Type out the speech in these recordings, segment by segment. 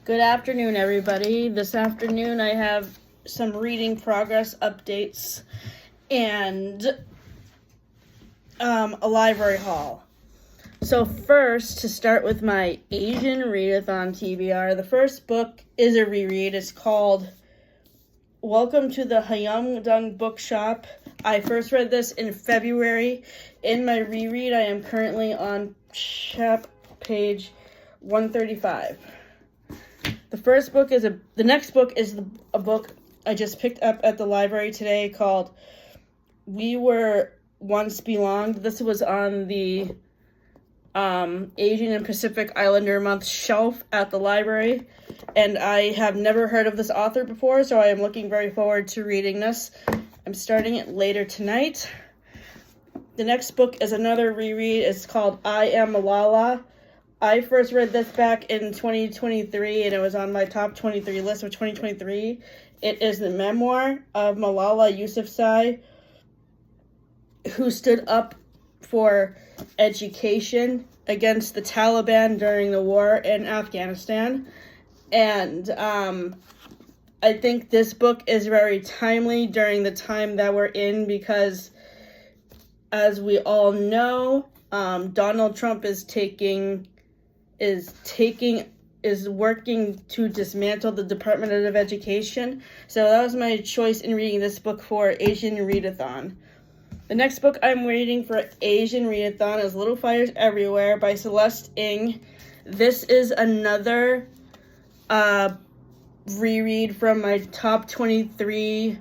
Good afternoon, everybody. This afternoon I have some reading progress updates and a library haul. So first, to start with my Asian Readathon TBR, the first book is a reread. It's called Welcome to the Hyungdong Bookshop. I first read this in February. In my reread, I am currently on page 135. The next book is a book I just picked up at the library today called We Were Once Belonged. This was on the Asian and Pacific Islander Month shelf at the library, and I have never heard of this author before, so I am looking very forward to reading this. I'm starting it later tonight. The next book is another reread. It's called I Am Malala. I first read this back in 2023, and it was on my top 23 list of 2023. It is the memoir of Malala Yousafzai, who stood up for education against the Taliban during the war in Afghanistan. And I think this book is very timely during the time that we're in because, as we all know, Donald Trump is working to dismantle the Department of Education. So that was my choice in reading this book for Asian Readathon. The next book I'm reading for Asian Readathon is Little Fires Everywhere by Celeste Ng. This is another reread from my top 23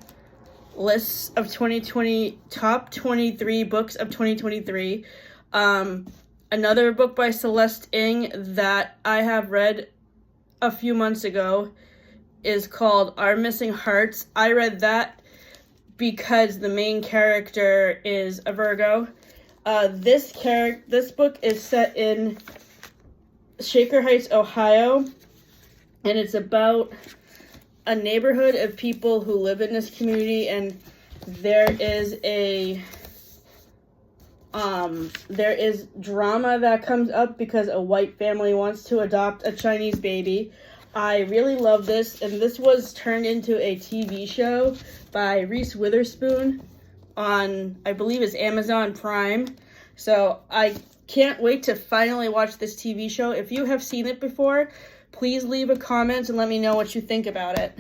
lists of 2020, top 23 books of 2023. Another book by Celeste Ng that I have read a few months ago is called Our Missing Hearts. I read that because the main character is a Virgo. This book is set in Shaker Heights, Ohio, and it's about a neighborhood of people who live in this community, and there is drama that comes up because a white family wants to adopt a Chinese baby. I really love this, and this was turned into a TV show by Reese Witherspoon on, I believe it's Amazon Prime. So I can't wait to finally watch this TV show. If you have seen it before, please leave a comment and let me know what you think about it.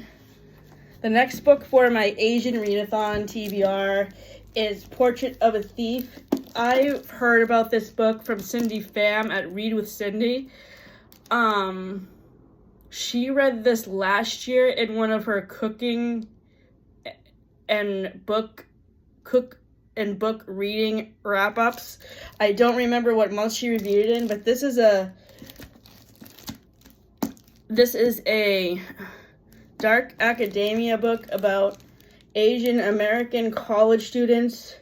The next book for my Asian Readathon TBR is Portrait of a Thief. I heard about this book from Cindy Pham at Read with Cindy. She read this last year in one of her cooking and book reading wrap-ups. I don't remember what month she reviewed it in, but this is a dark academia book about Asian American college students.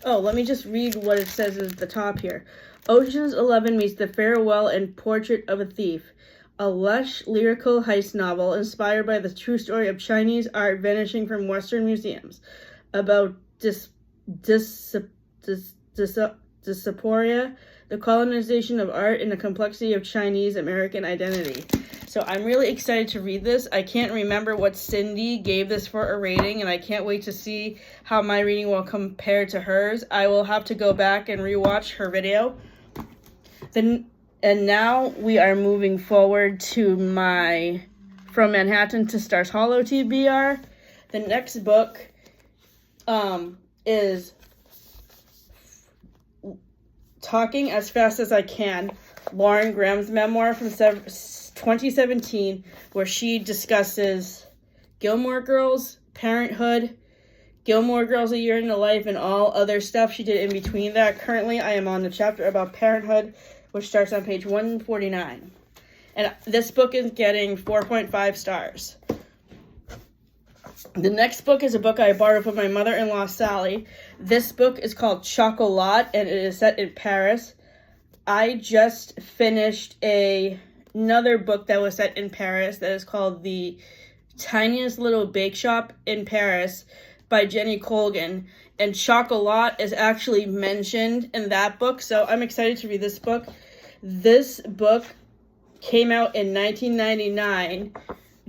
Oh, let me just read what it says at the top here. Ocean's 11 meets The Farewell and Portrait of a Thief, a lush, lyrical heist novel inspired by the true story of Chinese art vanishing from Western museums, about dysphoria, the colonization of art, and the complexity of Chinese American identity. So I'm really excited to read this. I can't remember what Cindy gave this for a rating, and I can't wait to see how my reading will compare to hers. I will have to go back and rewatch her video. And now we are moving forward to my From Manhattan to Stars Hollow TBR. The next book is Talking as Fast as I Can, Lauren Graham's memoir from 2017, where she discusses Gilmore Girls, parenthood, Gilmore Girls: A Year in the Life, and all other stuff she did in between that. Currently, I am on the chapter about parenthood, which starts on page 149. And this book is getting 4.5 stars. The next book is a book I borrowed from my mother-in-law, Sally. This book is called Chocolat, and it is set in Paris. I just finished another book that was set in Paris that is called The Tiniest Little Bake Shop in Paris by Jenny Colgan. And Chocolat is actually mentioned in that book, so I'm excited to read this book. This book came out in 1999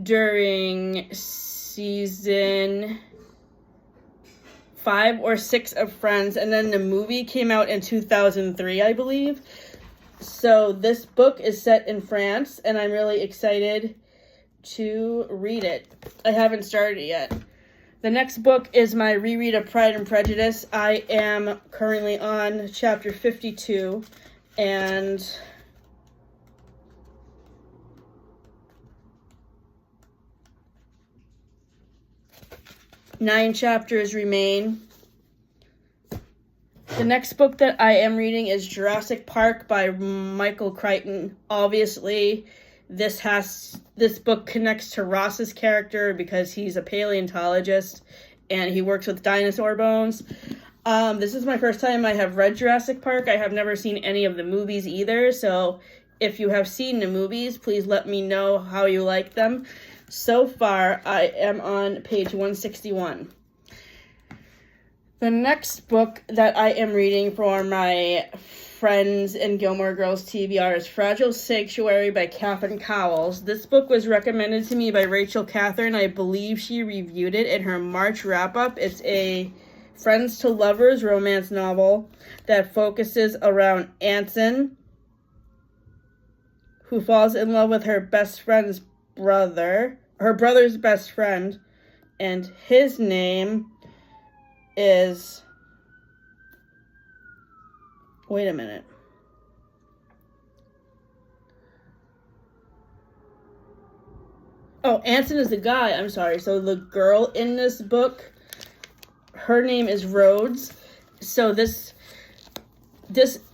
during season 5 or 6 of Friends, and then the movie came out in 2003, I believe. So this book is set in France, and I'm really excited to read it. I haven't started it yet. The next book is my reread of Pride and Prejudice. I am currently on chapter 52, and nine chapters remain. The next book that I am reading is Jurassic Park by Michael Crichton. Obviously, this book connects to Ross's character because he's a paleontologist and he works with dinosaur bones. This is my first time I have read Jurassic Park. I have never seen any of the movies either, so if you have seen the movies, please let me know how you like them. So far, I am on page 161. The next book that I am reading for my Friends and Gilmore Girls TBR is Fragile Sanctuary by Catherine Cowles. This book was recommended to me by Rachel Catherine. I believe she reviewed it in her March wrap-up. It's a Friends to Lovers romance novel that focuses around Anson, who falls in love with her brother's best friend, and his name is, wait a minute. Oh, Anson is the guy, I'm sorry. So the girl in this book, her name is Rhodes. So this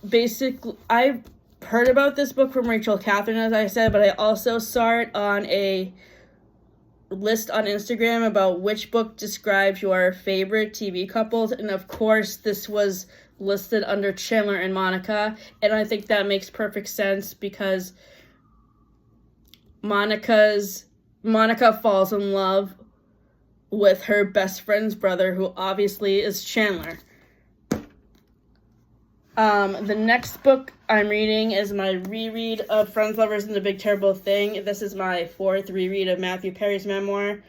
basically, I heard about this book from Rachel Catherine, as I said, but I also saw it on a list on Instagram about which book describes your favorite TV couples, and of course this was listed under Chandler and Monica, and I think that makes perfect sense because Monica falls in love with her best friend's brother, who obviously is Chandler. The next book I'm reading is my reread of Friends, Lovers, and the Big Terrible Thing. This is my 4th reread of Matthew Perry's memoir.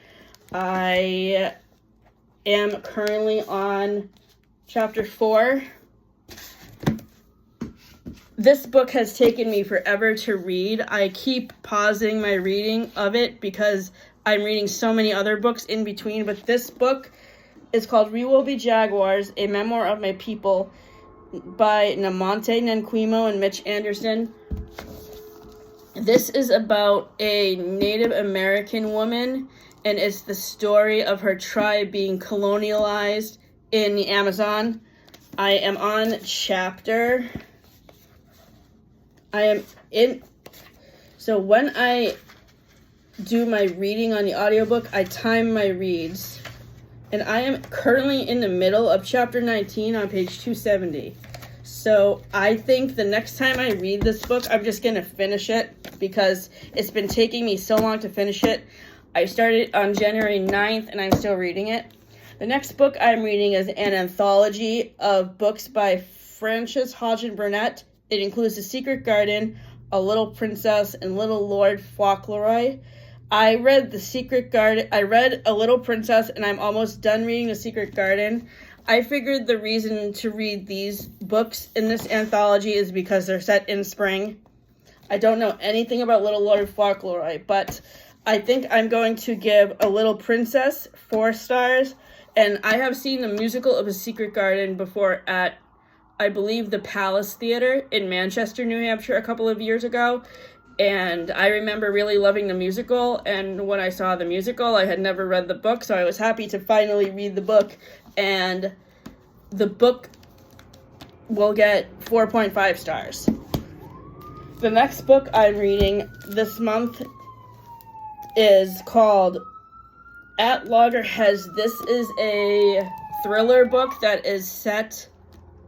I am currently on chapter 4. This book has taken me forever to read. I keep pausing my reading of it because I'm reading so many other books in between, but this book is called We Will Be Jaguars, a memoir of my people, by Namonte Nanquimo and Mitch Anderson. This is about a Native American woman, and it's the story of her tribe being colonialized in the Amazon. I am on chapter. So when I do my reading on the audiobook, I time my reads. And I am currently in the middle of chapter 19 on page 270. So I think the next time I read this book, I'm just going to finish it because it's been taking me so long to finish it. I started on January 9th and I'm still reading it. The next book I'm reading is an anthology of books by Frances Hodgson Burnett. It includes The Secret Garden, A Little Princess, and Little Lord Fauntleroy. I read The Secret Garden. I read A Little Princess, and I'm almost done reading The Secret Garden. I figured the reason to read these books in this anthology is because they're set in spring. I don't know anything about Little Lord Fauntleroy, but I think I'm going to give A Little Princess 4 stars. And I have seen the musical of A Secret Garden before at, I believe, the Palace Theater in Manchester, New Hampshire, a couple of years ago. And I remember really loving the musical, and when I saw the musical, I had never read the book, so I was happy to finally read the book, and the book will get 4.5 stars. The next book I'm reading this month is called At Loggerheads. This is a thriller book that is set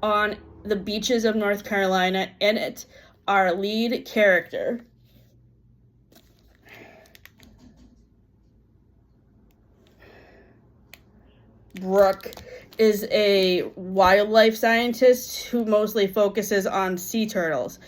on the beaches of North Carolina, and it's our lead character. Brooke is a wildlife scientist who mostly focuses on sea turtles.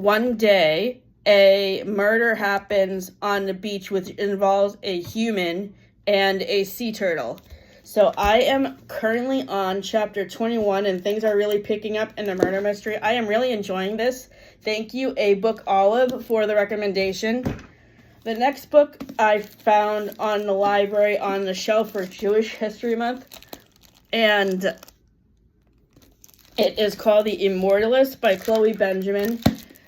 one day a murder happens on the beach which involves a human and a sea turtle. So I am currently on chapter 21 and things are really picking up in the murder mystery. I am really enjoying this. Thank you, A Book Olive, for the recommendation. The next book I found on the library on the shelf for Jewish History Month, and it is called The Immortalist by Chloe Benjamin.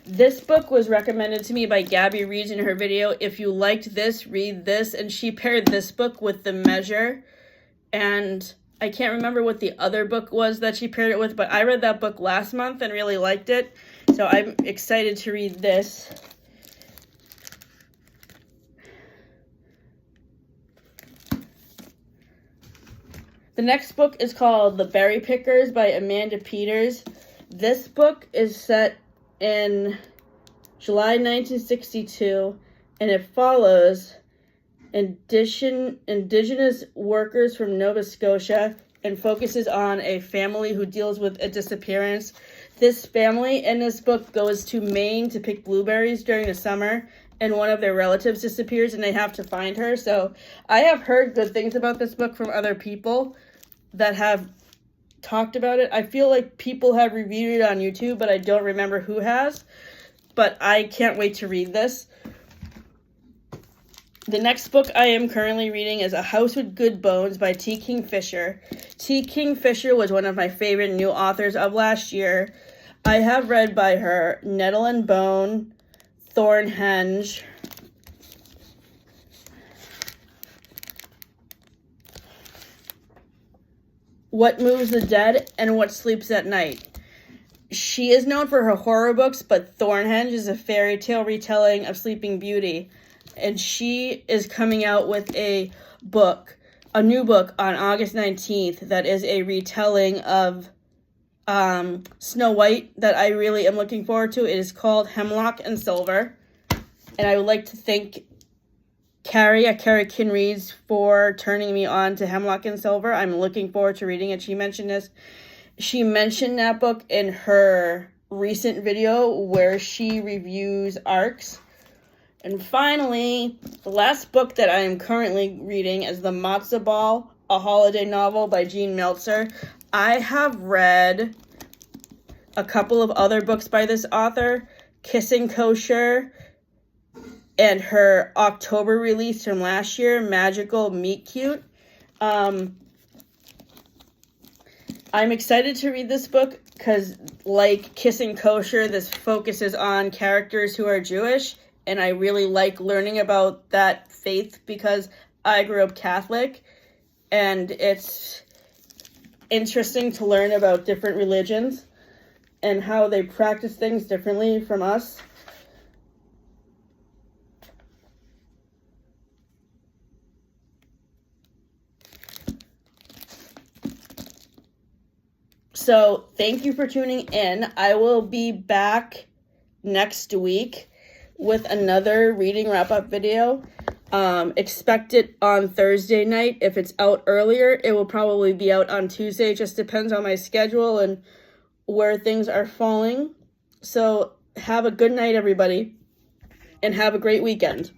This book was recommended to me by Gabby Reeds in her video. If you liked this, read this. And she paired this book with The Measure. And I can't remember what the other book was that she paired it with, but I read that book last month and really liked it. So I'm excited to read this. The next book is called The Berry Pickers by Amanda Peters. This book is set in July 1962, and it follows indigenous workers from Nova Scotia and focuses on a family who deals with a disappearance. This family in this book goes to Maine to pick blueberries during the summer, and one of their relatives disappears and they have to find her. So I have heard good things about this book from other people that have talked about it. I feel like people have reviewed it on YouTube, but I don't remember who has. But I can't wait to read this. The next book I am currently reading is A House with Good Bones by T. Kingfisher. T. Kingfisher was one of my favorite new authors of last year. I have read by her Nettle and Bone, Thornhenge, What Moves the Dead, and What Sleeps at Night. She is known for her horror books, but Thornhenge is a fairy tale retelling of Sleeping Beauty. And she is coming out with a new book on August 19th that is a retelling of Snow White that I really am looking forward to. It is called Hemlock and Silver. And I would like to thank Carrie at Carrie Kinreads for turning me on to Hemlock and Silver. I'm looking forward to reading it. She mentioned that book in her recent video where she reviews arcs. And finally, the last book that I am currently reading is The Matzo Ball, a holiday novel by Jean Meltzer. I have read a couple of other books by this author, Kissing Kosher, and her October release from last year, Magical Meet Cute. I'm excited to read this book because, like Kissing Kosher, this focuses on characters who are Jewish. And I really like learning about that faith because I grew up Catholic. And it's interesting to learn about different religions and how they practice things differently from us. So thank you for tuning in. I will be back next week with another reading wrap-up video. Expect it on Thursday night. If it's out earlier, it will probably be out on Tuesday. It just depends on my schedule and where things are falling. So have a good night, everybody, and have a great weekend.